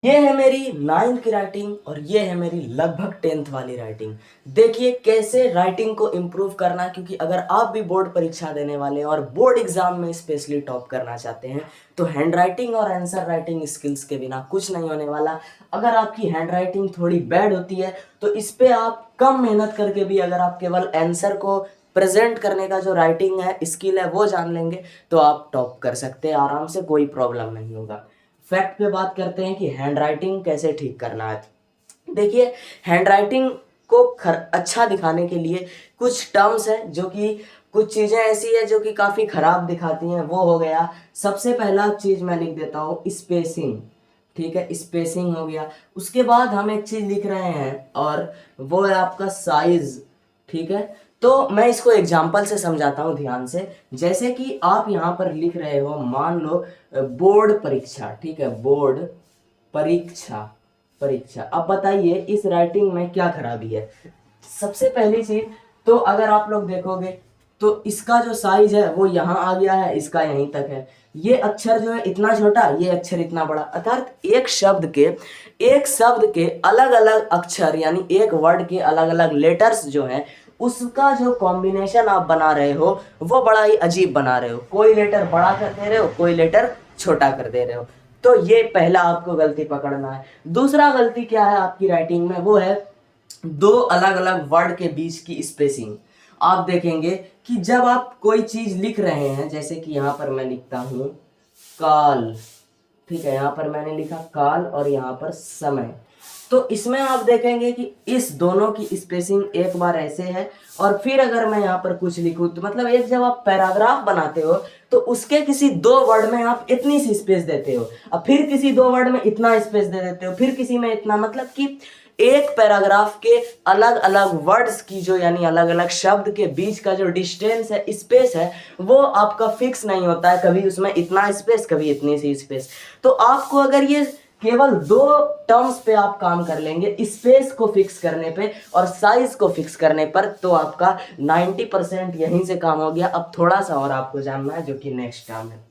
ये है मेरी 9th की राइटिंग और ये है मेरी लगभग 10th वाली राइटिंग। देखिए कैसे राइटिंग को इम्प्रूव करना, क्योंकि अगर आप भी बोर्ड परीक्षा देने वाले हैं और बोर्ड एग्जाम में स्पेशली टॉप करना चाहते हैं तो हैंड राइटिंग और आंसर राइटिंग स्किल्स के बिना कुछ नहीं होने वाला। अगर आपकी हैंड राइटिंग थोड़ी बैड होती है तो इस पे आप कम मेहनत करके भी अगर आप केवल आंसर को प्रेजेंट करने का जो राइटिंग है स्किल है वो जान लेंगे तो आप टॉप कर सकते हैं आराम से, कोई प्रॉब्लम नहीं होगा। फैक्ट पे बात करते हैं कि हैंड राइटिंग कैसे ठीक करना है। देखिए, हैंड राइटिंग को अच्छा दिखाने के लिए कुछ टर्म्स हैं, जो कि कुछ चीज़ें ऐसी है जो कि काफ़ी ख़राब दिखाती हैं। वो हो गया, सबसे पहला चीज़ मैं लिख देता हूँ स्पेसिंग। ठीक है, स्पेसिंग हो गया। उसके बाद हम एक चीज़ लिख रहे हैं और वो है आपका साइज। ठीक है, तो मैं इसको एग्जाम्पल से समझाता हूँ ध्यान से। जैसे कि आप यहाँ पर लिख रहे हो, मान लो बोर्ड परीक्षा। ठीक है, बोर्ड परीक्षा। परीक्षा, अब बताइए इस राइटिंग में क्या खराबी है। सबसे पहली चीज तो अगर आप लोग देखोगे तो इसका जो साइज है वो यहाँ आ गया है, इसका यहीं तक है। ये अक्षर जो है इतना छोटा, ये अक्षर इतना बड़ा। अर्थात एक शब्द के अलग अलग अक्षर यानी एक वर्ड के अलग अलग लेटर्स जो हैं उसका जो कॉम्बिनेशन आप बना रहे हो वो बड़ा ही अजीब बना रहे हो। कोई लेटर बड़ा कर दे रहे हो, कोई लेटर छोटा कर दे रहे हो। तो ये पहला आपको गलती पकड़ना है। दूसरा गलती क्या है आपकी राइटिंग में, वो है दो अलग अलग वर्ड के बीच की स्पेसिंग। आप देखेंगे कि जब आप कोई चीज लिख रहे हैं, जैसे कि यहाँ पर मैं लिखता हूँ काल। ठीक है, यहाँ पर मैंने लिखा काल और यहाँ पर समय। तो इसमें आप देखेंगे कि इस दोनों की स्पेसिंग एक बार ऐसे है और फिर अगर मैं यहाँ पर कुछ लिखूं तो मतलब एक जब आप पैराग्राफ बनाते हो तो उसके किसी दो वर्ड में आप इतनी सी स्पेस देते हो, अब फिर किसी दो वर्ड में इतना स्पेस दे देते हो, फिर किसी में इतना। मतलब कि एक पैराग्राफ के अलग अलग वर्ड्स की जो यानी अलग अलग शब्द के बीच का जो डिस्टेंस है, स्पेस है, वो आपका फिक्स नहीं होता है। कभी उसमें इतना स्पेस, कभी इतनी सी स्पेस। तो आपको अगर ये केवल दो टर्म्स पे आप काम कर लेंगे, स्पेस को फिक्स करने पे और साइज को फिक्स करने पर, तो आपका 90% यहीं से काम हो गया। अब थोड़ा सा और आपको जानना है जो कि नेक्स्ट टर्म है,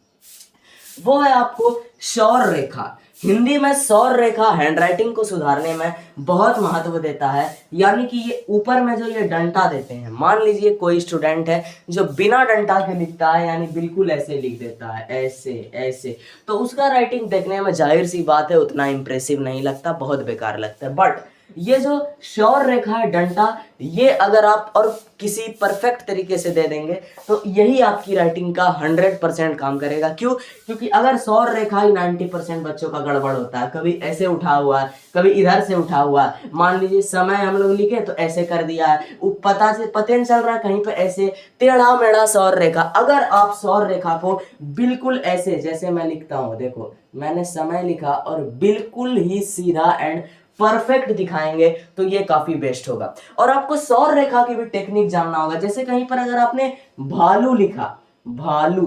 वो है आपको सौर रेखा। हिंदी में सौर रेखा हैंडराइटिंग को सुधारने में बहुत महत्व देता है। यानी कि ये ऊपर में जो ये डंटा देते हैं, मान लीजिए कोई स्टूडेंट है जो बिना डंटा के लिखता है, यानी बिल्कुल ऐसे लिख देता है, ऐसे ऐसे, तो उसका राइटिंग देखने में जाहिर सी बात है उतना इंप्रेसिव नहीं लगता, बहुत बेकार लगता है। बट ये जो सौर रेखा है, डंटा, ये अगर आप और किसी परफेक्ट तरीके से दे देंगे तो यही आपकी राइटिंग का 100% काम करेगा। क्यों? क्योंकि अगर सौर रेखा ही 90% बच्चों का गड़बड़ होता है, कभी ऐसे उठा हुआ है, कभी इधर से उठा हुआ है। मान लीजिए समय हम लोग लिखे तो ऐसे कर दिया है, पता नहीं चल रहा कहीं पे ऐसे टेढ़ा मेढ़ा सौर रेखा। अगर आप सौर रेखा को बिल्कुल ऐसे, जैसे मैं लिखता हूँ, देखो मैंने समय लिखा और बिल्कुल ही सीधा एंड परफेक्ट दिखाएंगे तो ये काफी बेस्ट होगा। और आपको सौर रेखा की भी टेक्निक जानना होगा। जैसे कहीं पर अगर आपने भालू लिखा, भालू,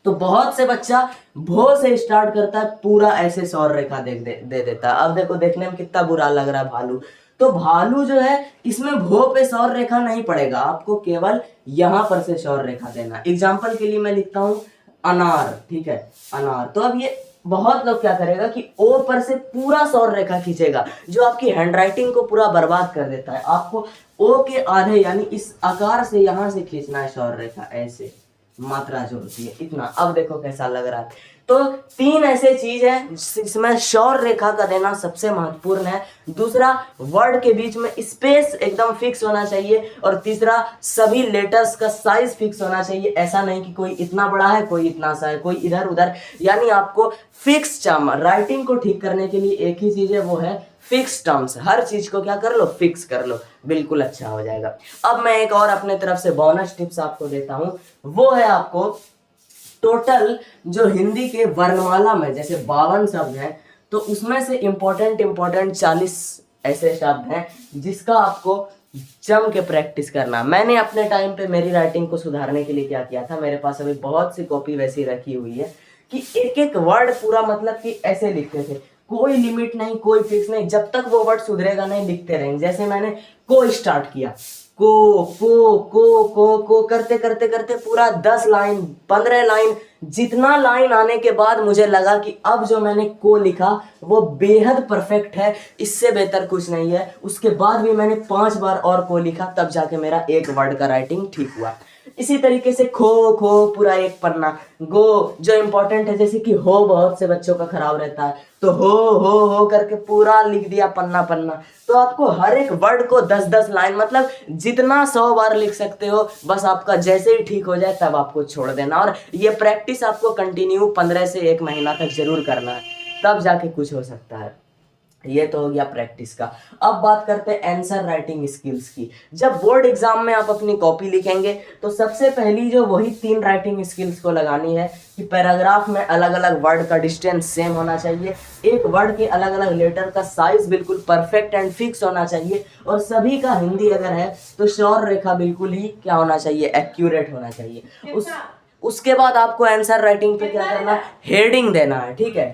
तो बहुत से बच्चा भो से स्टार्ट करता है, पूरा ऐसे सौर रेखा दे देता है। अब देखो देखने में कितना बुरा लग रहा है भालू। तो भालू जो है इसमें भो पे सौर रेखा नहीं पड़ेगा, आपको केवल यहां पर से सौर रेखा देना। एग्जाम्पल के लिए मैं लिखता हूं अनार। ठीक है, अनार। तो अब ये बहुत लोग क्या करेगा कि ओ पर से पूरा सौर रेखा खींचेगा, जो आपकी हैंडराइटिंग को पूरा बर्बाद कर देता है। आपको ओ के आधे यानी इस आकार से यहां से खींचना है सौर रेखा, ऐसे मात्रा जो होती है इतना। अब देखो कैसा लग रहा है। तो तीन ऐसे चीज है जिसमें सौर रेखा का देना सबसे महत्वपूर्ण है। दूसरा, वर्ड के बीच में स्पेस एकदम फिक्स होना चाहिए। और तीसरा, सभी लेटर्स का साइज फिक्स होना चाहिए। ऐसा नहीं कि कोई इतना बड़ा है, कोई इतना सा है, कोई इधर उधर। यानी आपको फिक्स टर्म, राइटिंग को ठीक करने के लिए एक ही चीज है, वो है फिक्स टर्म्स। हर चीज को क्या कर लो, फिक्स कर लो, बिल्कुल अच्छा हो जाएगा। अब मैं एक और अपने तरफ से बोनस टिप्स आपको देता हूं, वो है आपको टोटल जो हिंदी के वर्णमाला में जैसे 52 शब्द हैं, तो उसमें से इंपॉर्टेंट 40 ऐसे शब्द हैं जिसका आपको जम के प्रैक्टिस करना। मैंने अपने टाइम पे मेरी राइटिंग को सुधारने के लिए क्या किया था, मेरे पास अभी बहुत सी कॉपी वैसी रखी हुई है कि एक एक वर्ड पूरा मतलब कि ऐसे लिखते थे, कोई लिमिट नहीं, कोई फिक्स नहीं, जब तक वो वर्ड सुधरेगा नहीं लिखते रहेंगे। जैसे मैंने को स्टार्ट किया, को करते करते करते पूरा 10 लाइन 15 लाइन, जितना लाइन आने के बाद मुझे लगा कि अब जो मैंने को लिखा वो बेहद परफेक्ट है, इससे बेहतर कुछ नहीं है। उसके बाद भी मैंने 5 बार और को लिखा, तब जाके मेरा एक वर्ड का राइटिंग ठीक हुआ। इसी तरीके से खो पूरा एक पन्ना, गो जो इंपॉर्टेंट है, जैसे कि हो बहुत से बच्चों का खराब रहता है, तो हो करके पूरा लिख दिया पन्ना। तो आपको हर एक वर्ड को 10-10 लाइन, मतलब जितना 100 बार लिख सकते हो, बस आपका जैसे ही ठीक हो जाए तब आपको छोड़ देना। और ये प्रैक्टिस आपको कंटिन्यू 15 से 1 महीना तक जरूर करना है, तब जाके कुछ हो सकता है। ये तो हो गया प्रैक्टिस का। अब बात करते हैं आंसर राइटिंग स्किल्स की। जब बोर्ड एग्जाम में आप अपनी कॉपी लिखेंगे तो सबसे पहली जो वही 3 राइटिंग स्किल्स को लगानी है कि पैराग्राफ में अलग अलग वर्ड का डिस्टेंस सेम होना चाहिए, एक वर्ड के अलग अलग लेटर का साइज बिल्कुल परफेक्ट एंड फिक्स होना चाहिए, और सभी का हिंदी अगर है तो श्योर रेखा बिल्कुल ही क्या होना चाहिए, एक्यूरेट होना चाहिए। उसके बाद आपको आंसर राइटिंग पे क्या करना, हेडिंग देना है। ठीक है,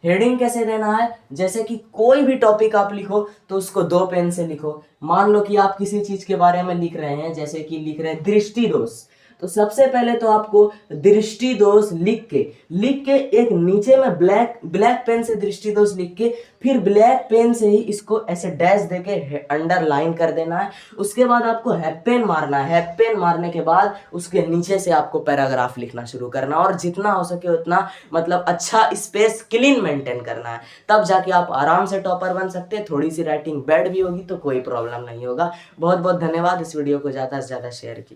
हेडिंग कैसे देना है, जैसे कि कोई भी टॉपिक आप लिखो तो उसको 2 पेन से लिखो। मान लो कि आप किसी चीज के बारे में लिख रहे हैं, जैसे कि लिख रहे हैं दृष्टि दोष, तो सबसे पहले तो आपको दृष्टि दोष लिख के एक नीचे में ब्लैक पेन से दृष्टि दोष लिख के फिर ब्लैक पेन से ही इसको ऐसे डैश देके अंडरलाइन कर देना है। उसके बाद आपको हैप पेन मारना है, हैप पेन मारने के बाद उसके नीचे से आपको पैराग्राफ लिखना शुरू करना, और जितना हो सके उतना मतलब अच्छा स्पेस क्लीन मेंटेन करना है, तब जाके आप आराम से टॉपर बन सकते हैं। थोड़ी सी राइटिंग बैड भी होगी तो कोई प्रॉब्लम नहीं होगा। बहुत बहुत धन्यवाद, इस वीडियो को ज़्यादा से ज़्यादा शेयर कीजिए।